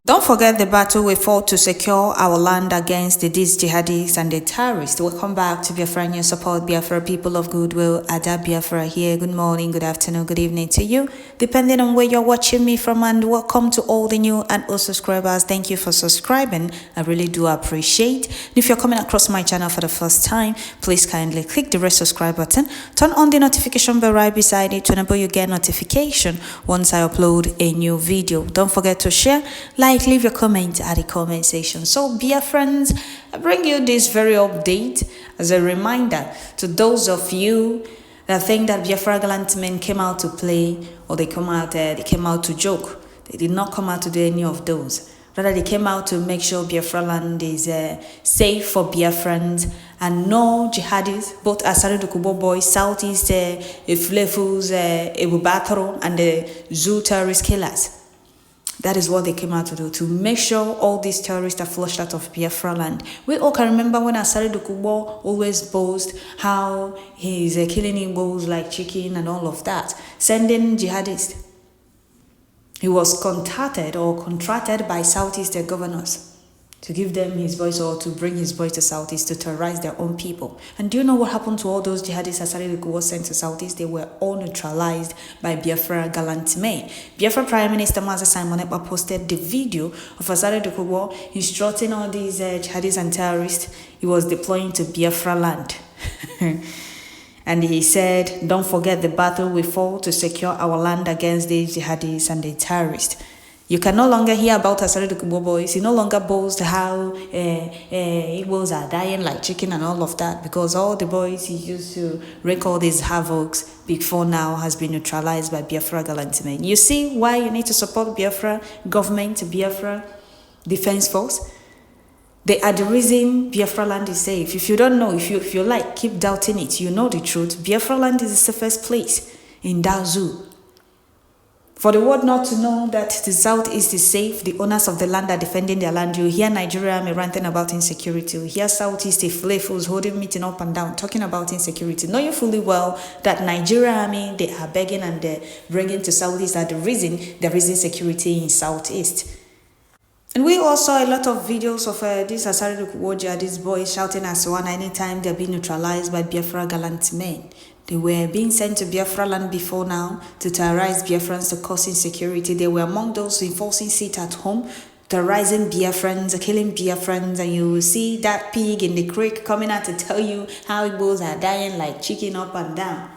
Don't forget the battle we fought to secure our land against the Díśt jihadists and the terrorists. Welcome back to Biafra News. Support Biafra, people of goodwill. Ada Biafra here. Good morning, good afternoon, good evening to you, depending on where you're watching me from. And welcome to all the new and old subscribers. Thank you for subscribing. I really do appreciate. And if you're coming across my channel for the first time, please kindly click the red subscribe button. Turn on the notification bell right beside it to enable you get notification once I upload a new video. Don't forget to share, like, leave your comment at the comment section. So, dear friends, I bring you this very update as a reminder to those of you that think that Biafraland men came out to play, or they came out to joke. They did not come out to do any of those. Rather, they came out to make sure Biafraland is safe for Biafrans and no jihadists, both Asari Dokubo boys, Southeast, Iflefus, Ebubatoro, and the zoo terrorist killers. That is what they came out to do, to make sure all these terrorists are flushed out of Biafraland. We all can remember when Asari Dokubo always boast how he's killing Igbos like chicken and all of that, sending jihadists. He was contracted by Southeast governors to give them his voice, or to bring his voice to Southeast to terrorize their own people. And do you know what happened to all those jihadists Asari Dokubo sent to Southeast? They were all neutralized by Biafra gallant men. Biafra Prime Minister Mazi Simon Ekpa posted the video of Asari Dokubo instructing all these jihadists and terrorists he was deploying to Biafraland. And he said, don't forget the battle we fought to secure our land against these jihadists and the terrorists. You can no longer hear about Asari Dokubo boys. He no longer boasts how Igbos are dying like chicken and all of that, because all the boys he used to wreak all these havocs before now has been neutralized by Biafra gallant men. You see why you need to support Biafra government, Biafra Defense Force? They are the reason Biafraland is safe. If you don't know, if you like, keep doubting it. You know the truth. Biafraland is the safest place in that zoo. For the world not to know that the Southeast is safe, the owners of the land are defending their land. You hear Nigeria Army ranting about insecurity. You hear Southeast Iflefus holding meeting up and down, talking about insecurity. Know you fully well that Nigeria Army, they are begging and they're bringing to Southeast are the reason there is insecurity in Southeast. And we also saw a lot of videos of this Asari Dokubo, these boys shouting as one anytime they're being neutralized by Biafra gallant men. They were being sent to Biafraland before now to terrorize Biafrans, to cause insecurity. They were among those enforcing sit at home, terrorizing Biafrans, killing Biafrans, and you will see that pig in the creek coming out to tell you how Igbos are dying like chicken up and down.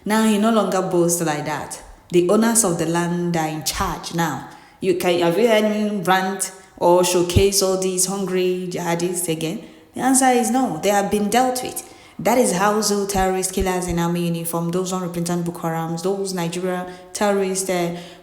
Now he no longer boasts like that. The owners of the land are in charge now. Have you heard him rant or showcase all these hungry jihadists again? The answer is no. They have been dealt with. That is how zoo terrorist killers in army uniform, those unrepentant Boko Harams, those Nigeria terrorists,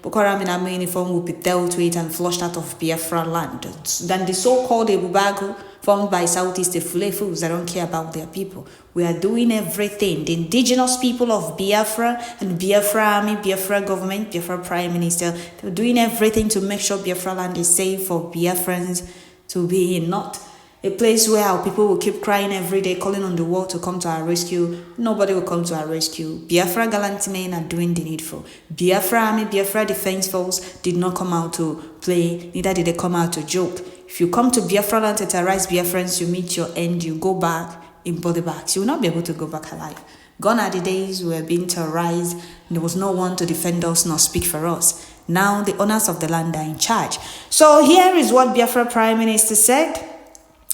Boko Haram in army uniform will be dealt with and flushed out of Biafra land. Then the so-called Ebubago formed by Southeast Iflefus that don't care about their people. We are doing everything. The indigenous people of Biafra and Biafra army, Biafra government, Biafra prime minister, they're doing everything to make sure Biafra land is safe for Biafrans to be in, not a place where our people will keep crying every day, calling on the world to come to our rescue. Nobody will come to our rescue. Biafra gallant men are doing the needful. Biafra army, Biafra defense force did not come out to play, neither did they come out to joke. If you come to Biafraland to terrorize Biafrans, you meet your end, you go back in body bags. You will not be able to go back alive. Gone are the days we were being terrorized, and there was no one to defend us nor speak for us. Now the owners of the land are in charge. So here is what Biafra Prime Minister said.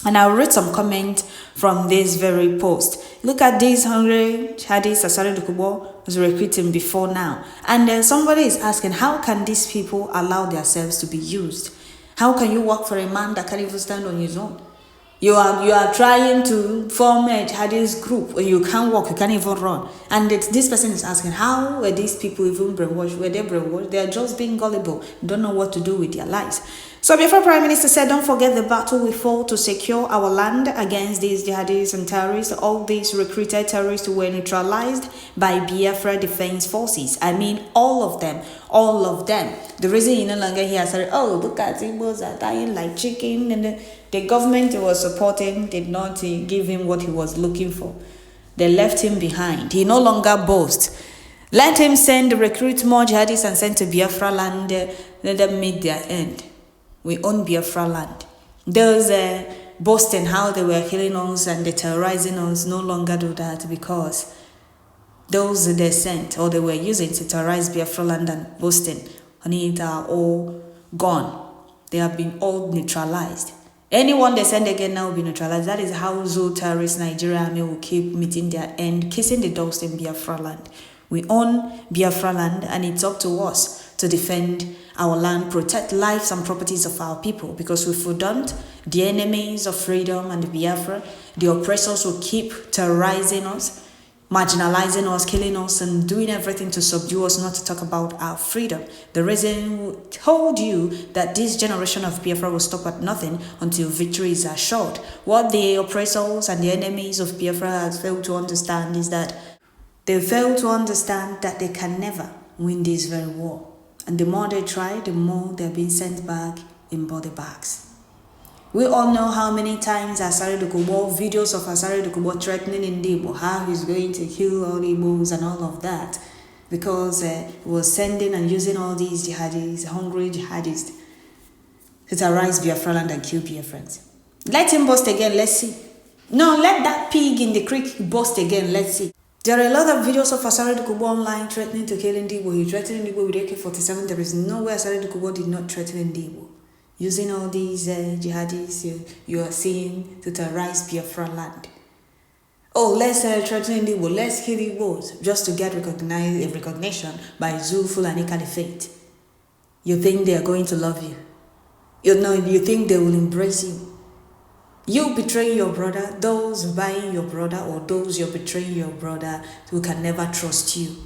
And I'll read some comment from this very post. Look at these hungry jihadists Asari Dokubo was recruiting before now. And somebody is asking, how can these people allow themselves to be used? How can you work for a man that can't even stand on his own? You are trying to form a jihadist group and you can't walk, you can't even run. And this person is asking, how were these people even brainwashed? Were they brainwashed? They are just being gullible, don't know what to do with their lives. So Biafra Prime Minister said, don't forget the battle we fought to secure our land against these jihadists and terrorists. All these recruited terrorists were neutralized by Biafra Defense Forces. I mean, all of them. All of them. The reason you no longer hear, sorry, oh, look at Igbos are dying like chicken. And the government he was supporting did not give him what he was looking for. They left him behind. He no longer boasts. Let him recruit more jihadists and send to Biafra land. Let them meet their end. We own Biafraland. Those boasting how they were killing us and they terrorizing us no longer do that, because those they sent or they were using to terrorize Biafraland and boasting on it are all gone. They have been all neutralized. Anyone they send again now will be neutralized. That is how Tèrrøríst Nigeria army will keep meeting their end, kissing the dust in Biafraland. We own Biafraland, and it's up to us to defend our land, protect lives and properties of our people, because if we don't, the enemies of freedom and Biafra, the oppressors will keep terrorizing us, marginalizing us, killing us, and doing everything to subdue us, not to talk about our freedom. The reason we told you that this generation of Biafra will stop at nothing until victory is assured. What the oppressors and the enemies of Biafra have failed to understand is that they fail to understand that they can never win this very war. And the more they try, the more they're being sent back in body bags. We all know how many times Asari Dokubo, videos of Asari Dokubo threatening Ndibo, how he's going to kill all Igbos and all of that, because he was sending and using all these jihadis, hungry jihadists, to terrorize Biafraland and kill Biafrans. Let him boast again, let's see. No, let that pig in the creek boast again, let's see. There are a lot of videos of Asari Dokubo online threatening to kill Ndibo. He threatened Ndibo with AK-47. There is no way Asari Dokubo did not threaten Ndibo. Using all these jihadis you are seeing to terrorize Biafraland. Oh, let's threaten Ndibo, let's kill Igbos, just to get recognition by Fulani Caliphate. You think they are going to love you? You think they will embrace you? You betray your brother, those buying your brother, or those you're betraying your brother, who can never trust you.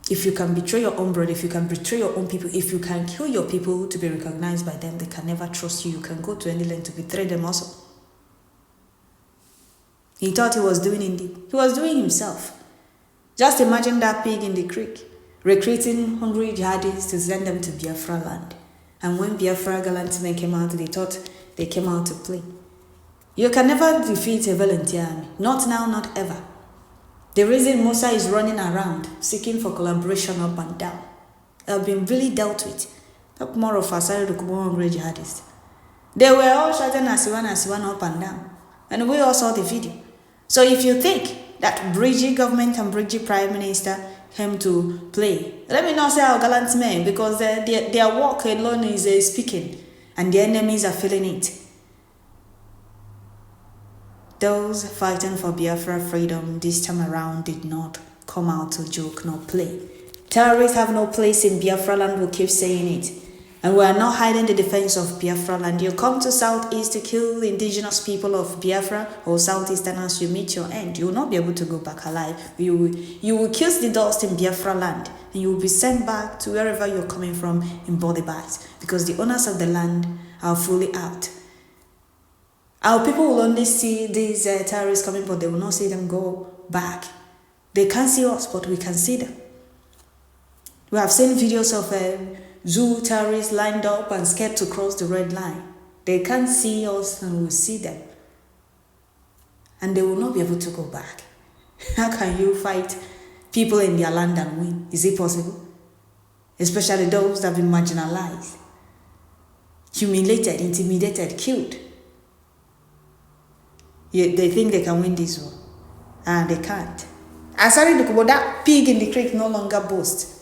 If you can betray your own brother, if you can betray your own people, if you can kill your people to be recognized by them, they can never trust you. You can go to any length to betray them also. He thought he was doing indeed. He was doing himself. Just imagine that pig in the creek, recruiting hungry jihadists to send them to Biafraland. And when Biafra gallant men came out, they thought they came out to play. You can never defeat a volunteer army. Not now, not ever. The reason Musa is running around, seeking for collaboration up and down, have been really dealt with. Talk more of Asari Dokubo hungry jihadists. They were all shouting Asiwan up and down. And we all saw the video. So if you think that Bridgie government and Bridgie Prime Minister came to play, let me not say our gallant men, because their work alone is speaking, and the enemies are feeling it. Those fighting for Biafra freedom this time around did not come out to joke nor play. Terrorists have no place in Biafraland, will keep saying it. And we are not hiding the defense of Biafraland. You come to Southeast to kill the indigenous people of Biafra or Southeasterners, you meet your end. You will not be able to go back alive. You will kiss the dust in Biafraland, and you will be sent back to wherever you're coming from in body bags, because the owners of the land are fully out. Our people will only see these terrorists coming, but they will not see them go back. They can't see us, but we can see them. We have seen videos of terrorists lined up and scared to cross the red line. They can't see us, and we'll see them. And they will not be able to go back. How can you fight people in their land and win? Is it possible? Especially those that have been marginalized, humiliated, intimidated, killed. They think they can win this war, and they can't. Asari Dokubo, that pig in the creek, no longer boasts.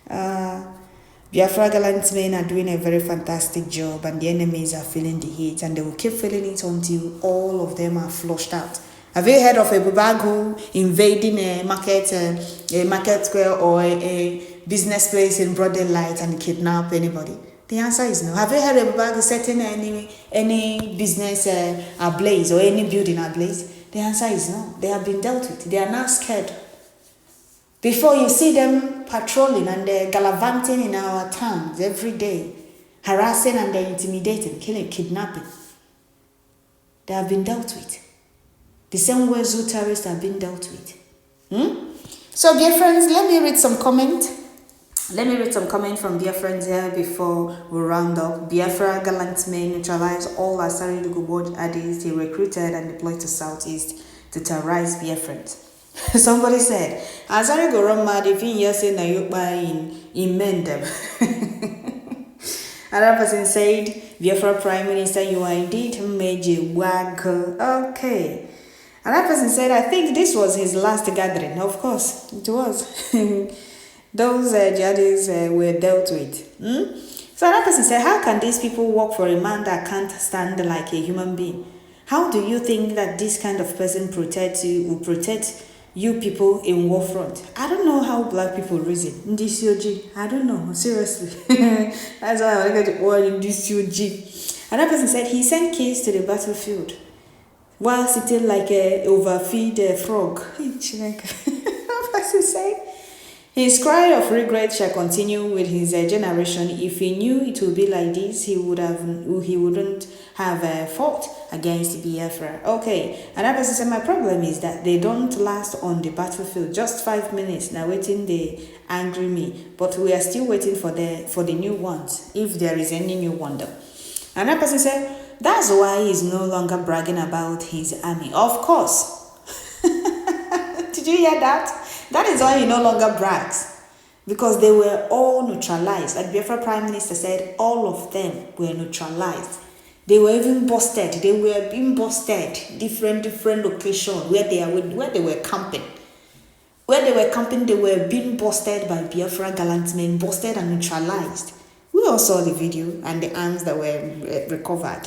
Biafra gallant men are doing a very fantastic job, and the enemies are feeling the heat, and they will keep feeling it until all of them are flushed out. Have you heard of a Bubagu invading a market square or a business place in broad daylight and kidnap anybody? The answer is no. Have you heard of Bubagu setting any business ablaze or any building ablaze? The answer is no. They have been dealt with. They are now scared. Before you see them patrolling and gallivanting in our towns every day, harassing and intimidating, killing, kidnapping, they have been dealt with. The same way terrorists have been dealt with. So, dear friends, let me read some comment. Let me read some comment from dear friends here before we round up. Biafra gallant men neutralize all Asari Dokubo jihadists he recruited and deployed to Southeast to terrorize Biafrans. Somebody said, Asari go run mad if he hears say na yokba in mend them. Another person said, Biafra Prime Minister, you are indeed Major Waggle. Okay. Another person said, I think this was his last gathering. Of course, it was. Those jihadis were dealt with. So another person said, how can these people work for a man that can't stand like a human being? How do you think that this kind of person will protect you people in war front? I don't know how black people reason. Ndisyoji, I don't know, seriously. That's why I get the word Ndisyoji. Another person said he sent kids to the battlefield while sitting like a overfeed frog. Another person said his cry of regret shall continue with his generation. If he knew it would be like this, he wouldn't have fought against Biafra. Okay, another person said, my problem is that they don't last on the battlefield. Just 5 minutes. Now waiting, they angry me. But we are still waiting for the new ones, if there is any new one though. Another person said, that's why he's no longer bragging about his army. Of course. Did you hear that? That is why he no longer brags, because they were all neutralized. Like Biafra Prime Minister said, all of them were neutralized. They were even busted. They were being busted different locations where they were camping. Where they were camping, they were being busted by Biafra gallant men, busted and neutralized. We all saw the video and the arms that were recovered.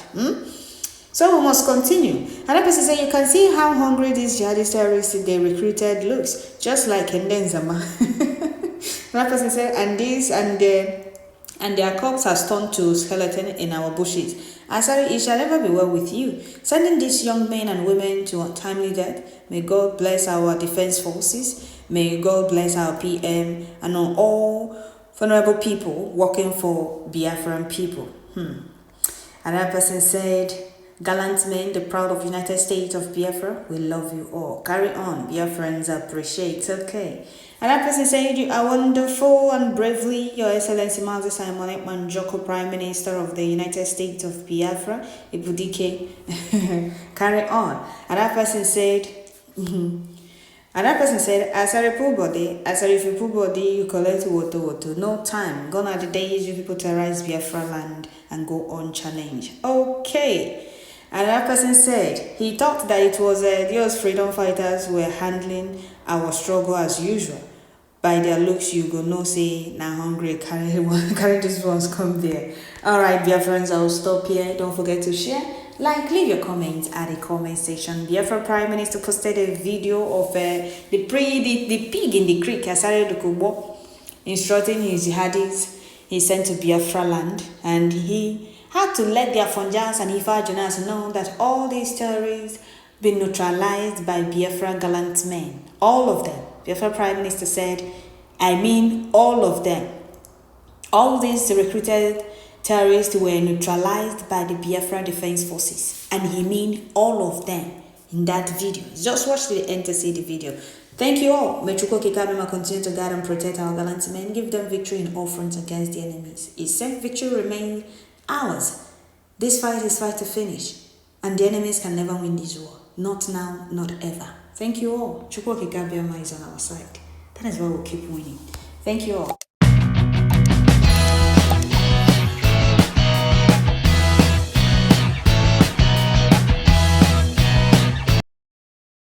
So we must continue. Another person said, you can see how hungry these jihadist terrorists they recruited looks, just like Ndenzama. Another person said, and their corpse has turned to skeleton in our bushes. Asari, it shall never be well with you. Sending these young men and women to untimely death. May God bless our defense forces. May God bless our PM and all vulnerable people working for Biafran people. Another person said, gallant men, the proud of United States of Biafra, we love you all. Carry on, Biafrans appreciate. Okay. Another person said, you are wonderful and bravely, Your Excellency Mazi Simon Ekman Joko, Prime Minister of the United States of Biafra, Ibudike. Carry on. Another person said, Asari full body, you collect water. No time. Gone are the days you people terrorize Biafraland and go on challenge. Okay. Another person said he thought that it was those freedom fighters were handling our struggle as usual. By their looks, you go no say now hungry carry these ones come there. Alright, dear friends, I will stop here. Don't forget to share, like, leave your comments at the comment section. Biafra Prime Minister posted a video of the pig in the creek, Asari Dokubo, instructing his jihadis he sent to Biafraland, and he had to let their Fonjas and Ifa Jonas know that all these terrorists been neutralized by Biafra gallant men. All of them. Biafra Prime Minister said, I mean all of them. All these recruited terrorists were neutralized by the Biafra Defense Forces. And he mean all of them in that video. Just watch the end to see the video. Thank you all. May Chukwu Kikabima continue to guide and protect our gallant men. Give them victory in all fronts against the enemies. His safe victory remains ours. This fight is fight to finish. And the enemies can never win this war. Not now, not ever. Thank you all. Chukwu Kikabima is on our side. That is why we'll keep winning. Thank you all.